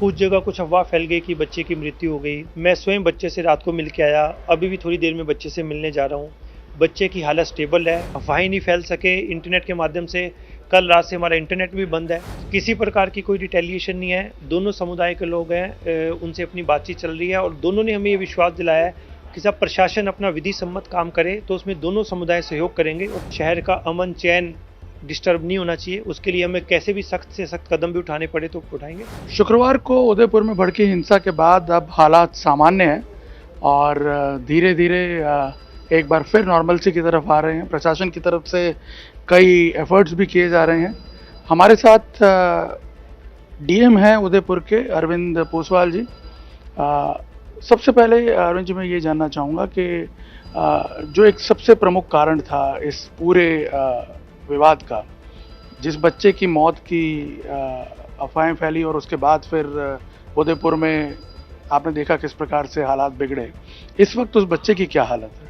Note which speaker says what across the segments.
Speaker 1: कुछ जगह कुछ अफवाह फैल गई कि बच्चे की मृत्यु हो गई। मैं स्वयं बच्चे से रात को मिल के आया, अभी भी थोड़ी देर में बच्चे से मिलने जा रहा हूँ। बच्चे की हालत स्टेबल है, अफवाहें नहीं फैल सके इंटरनेट के माध्यम से। कल रात से हमारा इंटरनेट भी बंद है। किसी प्रकार की कोई रिटेलिएशन नहीं है। दोनों समुदाय के लोग हैं, उनसे अपनी बातचीत चल रही है और दोनों ने हमें ये विश्वास दिलाया है कि सब प्रशासन अपना विधि सम्मत काम करे तो उसमें दोनों समुदाय सहयोग करेंगे और शहर का अमन चैन डिस्टर्ब नहीं होना चाहिए। उसके लिए हमें कैसे भी सख्त से सख्त कदम भी उठाने पड़े तो उठाएंगे।
Speaker 2: शुक्रवार को उदयपुर में भड़की हिंसा के बाद अब हालात सामान्य हैं और धीरे धीरे एक बार फिर नॉर्मलसी की तरफ आ रहे हैं। प्रशासन की तरफ से कई एफर्ट्स भी किए जा रहे हैं। हमारे साथ डीएम हैं उदयपुर के अरविंद पोसवाल जी। सबसे पहले अरविंद जी मैं ये जानना चाहूँगा कि जो एक सबसे प्रमुख कारण था इस पूरे विवाद का, जिस बच्चे की मौत की अफवाहें फैली और उसके बाद फिर उदयपुर में आपने देखा किस प्रकार से हालात बिगड़े, इस वक्त उस बच्चे की क्या हालत है?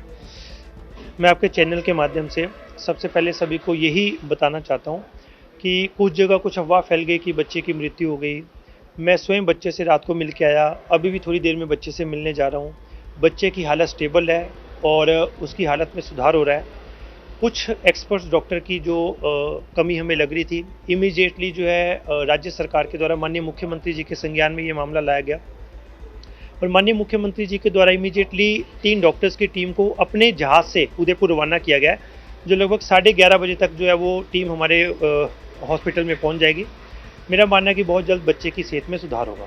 Speaker 1: मैं आपके चैनल के माध्यम से सबसे पहले सभी को यही बताना चाहता हूँ कि कुछ जगह कुछ अफवाह फैल गई कि बच्चे की मृत्यु हो गई। मैं स्वयं बच्चे से रात को मिल के आया, अभी भी थोड़ी देर में बच्चे से मिलने जा रहा हूँ। बच्चे की हालत स्टेबल है और उसकी हालत में सुधार हो रहा है। कुछ एक्सपर्ट्स डॉक्टर की जो कमी हमें लग रही थी, इमीडिएटली जो है राज्य सरकार के द्वारा माननीय मुख्यमंत्री जी के संज्ञान में ये मामला लाया गया और माननीय मुख्यमंत्री जी के द्वारा इमीडिएटली 3 डॉक्टर्स की टीम को अपने जहाज से उदयपुर रवाना किया गया है, जो लगभग 11:30 बजे तक जो है वो टीम हमारे हॉस्पिटल में पहुंच जाएगी। मेरा मानना है कि बहुत जल्द बच्चे की सेहत में सुधार होगा।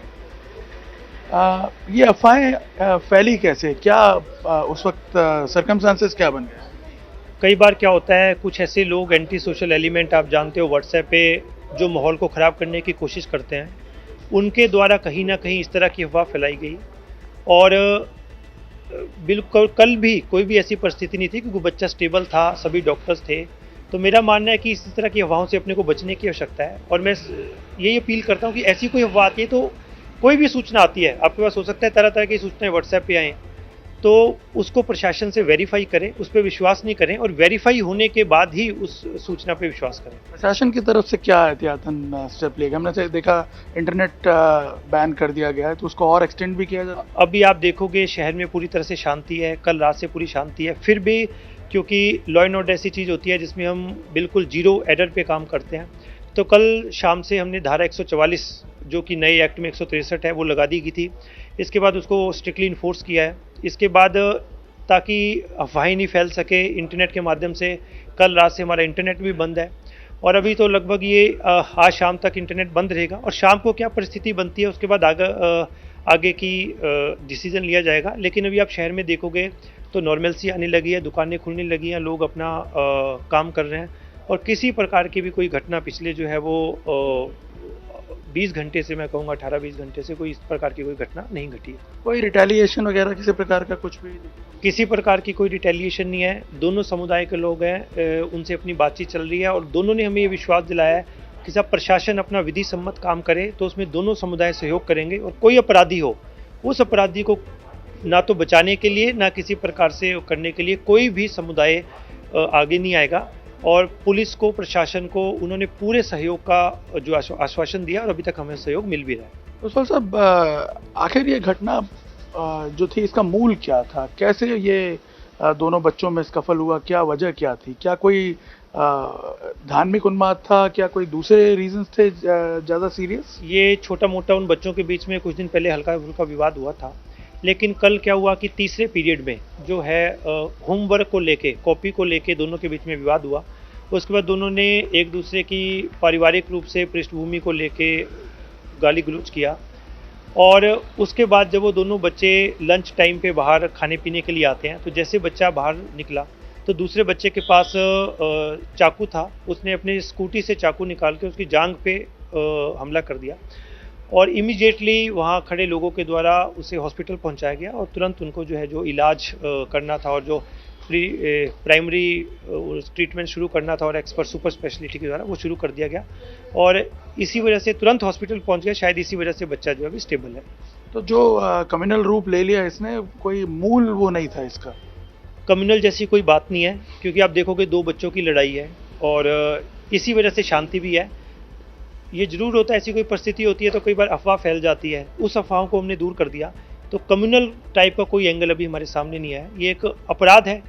Speaker 2: ये अफवाहें फैली कैसे? क्या उस वक्त सर्कमस्टांसेस क्या बन गए?
Speaker 1: कई बार क्या होता है, कुछ ऐसे लोग एंटी सोशल एलिमेंट आप जानते हो व्हाट्सएप पे जो माहौल को ख़राब करने की कोशिश करते हैं, उनके द्वारा कहीं ना कहीं इस तरह की अफवाह फैलाई गई और बिल्कुल कल भी कोई भी ऐसी परिस्थिति नहीं थी क्योंकि बच्चा स्टेबल था, सभी डॉक्टर्स थे। तो मेरा मानना है कि इस तरह की अफवाहों से अपने को बचने की आवश्यकता है और मैं यही अपील करता हूँ कि ऐसी कोई अफवाह आती है तो कोई भी सूचना आती है आपके पास, हो सकता है तरह तरह की सूचनाएं व्हाट्सएप पे आएँ, तो उसको प्रशासन से वेरीफाई करें, उस पर विश्वास नहीं करें और वेरीफाई होने के बाद ही उस सूचना पर विश्वास करें।
Speaker 2: प्रशासन की तरफ से क्या एहतियातन स्टेप लिया गया? हमने देखा इंटरनेट बैन कर दिया गया है, तो उसको और एक्सटेंड भी किया जाए।
Speaker 1: अभी आप देखोगे शहर में पूरी तरह से शांति है, कल रात से पूरी शांति है। फिर भी क्योंकि लॉ एंड ऑर्डर ऐसी चीज़ होती है जिसमें हम बिल्कुल जीरो एरर पे काम करते हैं, तो कल शाम से हमने धारा 144 जो कि नए एक्ट में 163 है वो लगा दी गई थी। इसके बाद उसको स्ट्रिक्टली इन्फोर्स किया है। इसके बाद ताकि अफवाहें नहीं फैल सके इंटरनेट के माध्यम से, कल रात से हमारा इंटरनेट भी बंद है और अभी तो लगभग ये आज शाम तक इंटरनेट बंद रहेगा और शाम को क्या परिस्थिति बनती है उसके बाद आगे की डिसीजन लिया जाएगा। लेकिन अभी आप शहर में देखोगे तो नॉर्मलसी आने लगी है, दुकानें खुलने लगी हैं, लोग अपना काम कर रहे हैं और किसी प्रकार की भी कोई घटना पिछले जो है वो 20 घंटे से, मैं कहूँगा 18-20 घंटे से कोई इस प्रकार की कोई घटना नहीं घटी है।
Speaker 2: कोई रिटेलिएशन वगैरह किसी प्रकार का कुछ भी?
Speaker 1: किसी प्रकार की कोई रिटेलिएशन नहीं है। दोनों समुदाय के लोग हैं, उनसे अपनी बातचीत चल रही है और दोनों ने हमें ये विश्वास दिलाया है कि सब प्रशासन अपना विधि सम्मत काम करे तो उसमें दोनों समुदाय सहयोग करेंगे और कोई अपराधी हो उस अपराधी को ना तो बचाने के लिए ना किसी प्रकार से करने के लिए कोई भी समुदाय आगे नहीं आएगा और पुलिस को, प्रशासन को उन्होंने पूरे सहयोग का जो आश्वासन दिया और अभी तक हमें सहयोग मिल भी रहा है।
Speaker 2: तो साहब, आखिर ये घटना जो थी इसका मूल क्या था? कैसे ये दोनों बच्चों में स्कफल हुआ? क्या वजह क्या थी? क्या कोई धार्मिक उन्माद था? क्या कोई दूसरे रीजंस थे ज़्यादा सीरियस?
Speaker 1: ये छोटा मोटा उन बच्चों के बीच में कुछ दिन पहले हल्का फुल्का विवाद हुआ था, लेकिन कल क्या हुआ कि तीसरे पीरियड में जो है होमवर्क को लेके, कॉपी को लेके दोनों के बीच में विवाद हुआ। उसके बाद दोनों ने एक दूसरे की पारिवारिक रूप से पृष्ठभूमि को लेके गाली गलौज किया और उसके बाद जब वो दोनों बच्चे लंच टाइम पे बाहर खाने पीने के लिए आते हैं तो जैसे बच्चा बाहर निकला तो दूसरे बच्चे के पास चाकू था, उसने अपनी स्कूटी से चाकू निकाल के उसकी जांघ पे हमला कर दिया और इमीडिएटली वहाँ खड़े लोगों के द्वारा उसे हॉस्पिटल पहुँचाया गया और तुरंत उनको जो है जो इलाज करना था और जो प्राइमरी ट्रीटमेंट शुरू करना था और एक्सपर्ट सुपर स्पेशलिटी के द्वारा वो शुरू कर दिया गया और इसी वजह से तुरंत हॉस्पिटल पहुंच गया। शायद इसी वजह से बच्चा जो है अभी स्टेबल है।
Speaker 2: तो जो कम्युनल रूप ले लिया इसने, कोई मूल वो नहीं था इसका?
Speaker 1: कम्युनल जैसी कोई बात नहीं है क्योंकि आप देखोगे 2 बच्चों की लड़ाई है और इसी वजह से शांति भी है। ये ज़रूर होता है, ऐसी कोई परिस्थिति होती है तो कई बार अफ़वाह फैल जाती है, उस अफ़वाहों को हमने दूर कर दिया। तो कम्युनल टाइप का कोई एंगल अभी हमारे सामने नहीं आया। ये एक अपराध है,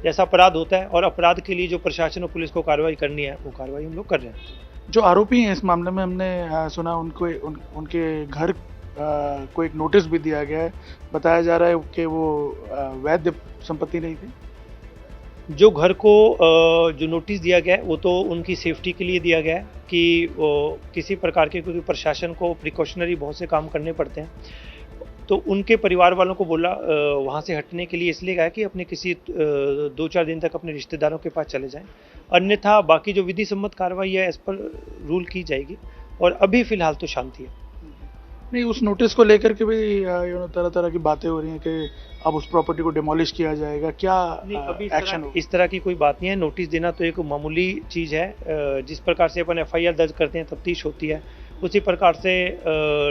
Speaker 1: जैसा अपराध होता है, और अपराध के लिए जो प्रशासन और पुलिस को कार्रवाई करनी है, वो कार्रवाई हम लोग कर रहे हैं।
Speaker 2: जो आरोपी हैं इस मामले में, हमने सुना उनके घर को एक नोटिस भी दिया गया है। बताया जा रहा है कि वो वैध संपत्ति नहीं थी।
Speaker 1: जो घर को जो नोटिस दिया गया है वो तो उनकी सेफ्टी के लिए दिया गया है कि वो किसी प्रकार के, क्योंकि प्रशासन को प्रिकॉशनरी बहुत से काम करने पड़ते हैं, तो उनके परिवार वालों को बोला वहाँ से हटने के लिए, इसलिए कहा कि अपने किसी 2-4 दिन तक अपने रिश्तेदारों के पास चले जाएं, अन्यथा बाकी जो विधि सम्मत कार्रवाई है इस पर रूल की जाएगी। और अभी फिलहाल तो शांति है।
Speaker 2: नहीं, उस नोटिस को लेकर के भी तरह तरह की बातें हो रही हैं कि अब उस प्रॉपर्टी को डिमोलिश किया जाएगा, क्या
Speaker 1: अभी
Speaker 2: एक्शन
Speaker 1: इस तरह की कोई बात नहीं है। नोटिस देना तो एक मामूली चीज़ है, जिस प्रकार से अपन FIR दर्ज करते हैं, तफ्तीश होती है, उसी प्रकार से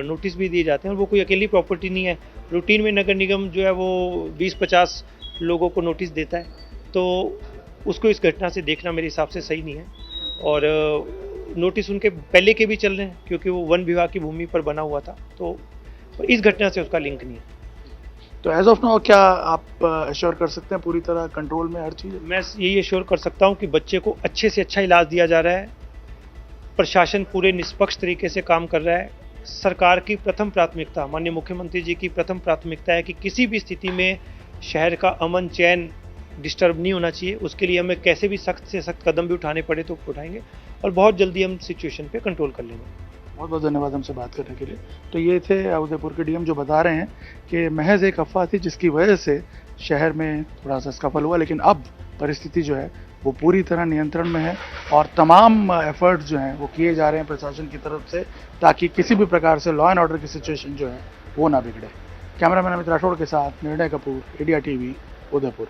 Speaker 1: नोटिस भी दिए जाते हैं। और वो कोई अकेली प्रॉपर्टी नहीं है। रूटीन में नगर निगम जो है वो 20-50 लोगों को नोटिस देता है, तो उसको इस घटना से देखना मेरे हिसाब से सही नहीं है। और नोटिस उनके पहले के भी चल रहे हैं, क्योंकि वो वन विभाग की भूमि पर बना हुआ था, तो इस घटना से उसका लिंक नहीं है।
Speaker 2: तो एज ऑफ नाउ क्या आप एश्योर कर सकते हैं पूरी तरह कंट्रोल में हर चीज़?
Speaker 1: मैं यही एश्योर कर सकता हूँ कि बच्चे को अच्छे से अच्छा इलाज दिया जा रहा है, प्रशासन पूरे निष्पक्ष तरीके से काम कर रहा है। सरकार की प्रथम प्राथमिकता, माननीय मुख्यमंत्री जी की प्रथम प्राथमिकता है कि किसी भी स्थिति में शहर का अमन चैन डिस्टर्ब नहीं होना चाहिए। उसके लिए हमें कैसे भी सख्त से सख्त कदम भी उठाने पड़े तो उठाएंगे, और बहुत जल्दी हम सिचुएशन पे कंट्रोल कर लेंगे।
Speaker 2: बहुत बहुत धन्यवाद हमसे बात करने के लिए। तो ये थे उदयपुर के डीएम जो बता रहे हैं कि महज एक अफवाह थी जिसकी वजह से शहर में थोड़ा सा स्कफल हुआ, लेकिन अब परिस्थिति जो है वो पूरी तरह नियंत्रण में है और तमाम एफर्ट्स जो हैं वो किए जा रहे हैं प्रशासन की तरफ से, ताकि किसी भी प्रकार से लॉ एंड ऑर्डर की सिचुएशन जो है वो ना बिगड़े। कैमरामैन अमित राठौड़ के साथ निर्णय कपूर, इंडिया टीवी, उदयपुर।